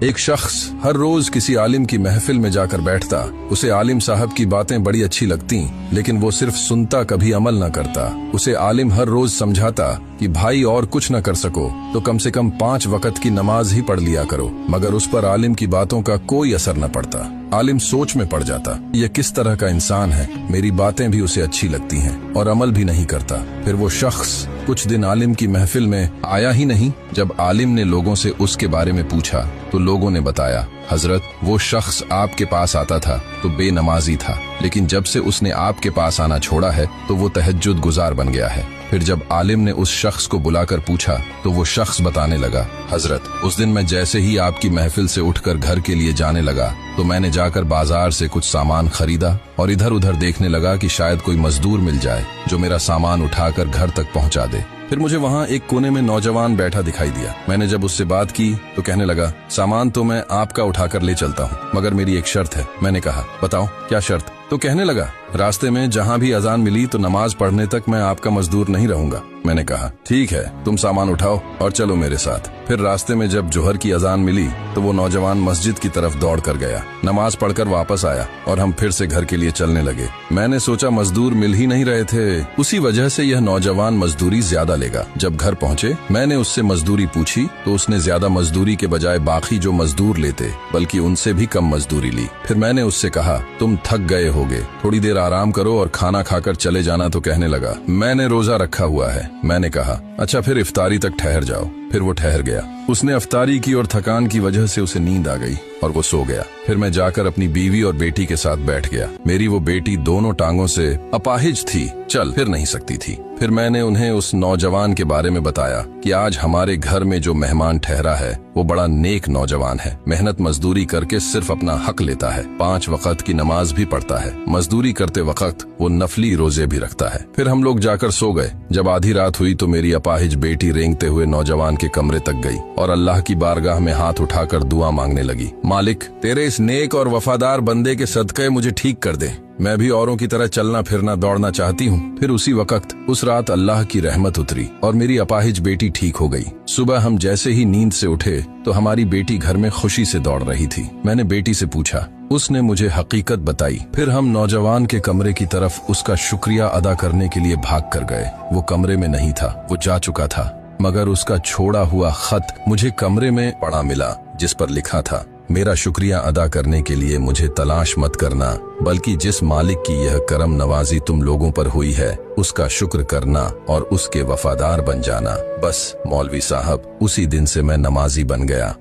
एक शख्स हर रोज किसी आलिम की महफिल में जाकर बैठता। उसे आलिम साहब की बातें बड़ी अच्छी लगती, लेकिन वो सिर्फ सुनता, कभी अमल न करता। उसे आलिम हर रोज समझाता कि भाई और कुछ न कर सको तो कम से कम 5 वक्त की नमाज ही पढ़ लिया करो, मगर उस पर आलिम की बातों का कोई असर न पड़ता। आलिम सोच में पड़ जाता, यह किस तरह का इंसान है, मेरी बातें भी उसे अच्छी लगती हैं और अमल भी नहीं करता। फिर वो शख्स कुछ दिन आलिम की महफिल में आया ही नहीं। जब आलिम ने लोगों से उसके बारे में पूछा तो लोगों ने बताया, हजरत, वो शख्स आपके पास आता था तो बेनमाजी था, लेकिन जब से उसने आपके पास आना छोड़ा है तो वो तहज्जुद गुजार बन गया है। फिर जब आलिम ने उस शख्स को बुलाकर पूछा तो वो शख्स बताने लगा, हजरत, उस दिन मैं जैसे ही आपकी महफिल से उठकर घर के लिए जाने लगा तो मैंने जाकर बाजार से कुछ सामान खरीदा और इधर उधर देखने लगा कि शायद कोई मजदूर मिल जाए जो मेरा सामान उठाकर घर तक पहुंचा दे। फिर मुझे वहां एक कोने में नौजवान बैठा दिखाई दिया। मैंने जब उससे बात की तो कहने लगा, सामान तो मैं आपका उठाकर ले चलता हूँ, मगर मेरी एक शर्त है। मैंने कहा, बताओ क्या शर्त? तो कहने लगा, रास्ते में जहाँ भी अजान मिली तो नमाज पढ़ने तक मैं आपका मजदूर नहीं रहूंगा। मैंने कहा, ठीक है, तुम सामान उठाओ और चलो मेरे साथ। फिर रास्ते में जब जोहर की अजान मिली तो वो नौजवान मस्जिद की तरफ दौड़ कर गया, नमाज पढ़कर वापस आया और हम फिर से घर के लिए चलने लगे। मैंने सोचा मजदूर मिल ही नहीं रहे थे, उसी वजह से यह नौजवान मजदूरी ज्यादा लेगा। जब घर पहुंचे मैंने उससे मजदूरी पूछी तो उसने ज्यादा मजदूरी के बजाय बाकी जो मजदूर लेते बल्कि उनसे भी कम मजदूरी ली। फिर मैंने उससे कहा, तुम थक गए होगे, थोड़ी देर आराम करो और खाना खाकर चले जाना। तो कहने लगा, मैंने रोजा रखा हुआ है। मैंने कहा, अच्छा फिर इफ्तारी तक ठहर जाओ। फिर वो ठहर गया। उसने इफ्तारी की और थकान की वजह से उसे नींद आ गई और वो सो गया। फिर मैं जाकर अपनी बीवी और बेटी के साथ बैठ गया। मेरी वो बेटी दोनों टांगों से अपाहिज थी, चल फिर नहीं सकती थी। फिर मैंने उन्हें उस नौजवान के बारे में बताया कि आज हमारे घर में जो मेहमान ठहरा है वो बड़ा नेक नौजवान है, मेहनत मजदूरी करके सिर्फ अपना हक लेता है, 5 वक्त की नमाज भी पढ़ता है, मजदूरी करते वक्त वो नफली रोजे भी रखता है। फिर हम लोग जाकर सो गए। जब आधी रात हुई तो मेरी अपाहिज बेटी रेंगते हुए नौजवान के कमरे तक गई और अल्लाह की बारगाह में हाथ उठाकर दुआ मांगने लगी, मालिक, तेरे इस नेक और वफादार बंदे के सदक़े मुझे ठीक कर दे, मैं भी औरों की तरह चलना फिरना दौड़ना चाहती हूँ। फिर उसी वक्त उस रात अल्लाह की रहमत उतरी और मेरी अपाहिज बेटी ठीक हो गई। सुबह हम जैसे ही नींद से उठे तो हमारी बेटी घर में खुशी से दौड़ रही थी। मैंने बेटी से पूछा, उसने मुझे हकीकत बताई। फिर हम नौजवान के कमरे की तरफ उसका शुक्रिया अदा करने के लिए भाग कर गए। वो कमरे में नहीं था, वो जा चुका था, मगर उसका छोड़ा हुआ खत मुझे कमरे में पड़ा मिला, जिस पर लिखा था, मेरा शुक्रिया अदा करने के लिए मुझे तलाश मत करना, बल्कि जिस मालिक की यह करम नवाजी तुम लोगों पर हुई है उसका शुक्र करना और उसके वफादार बन जाना। बस मौलवी साहब, उसी दिन से मैं नमाजी बन गया।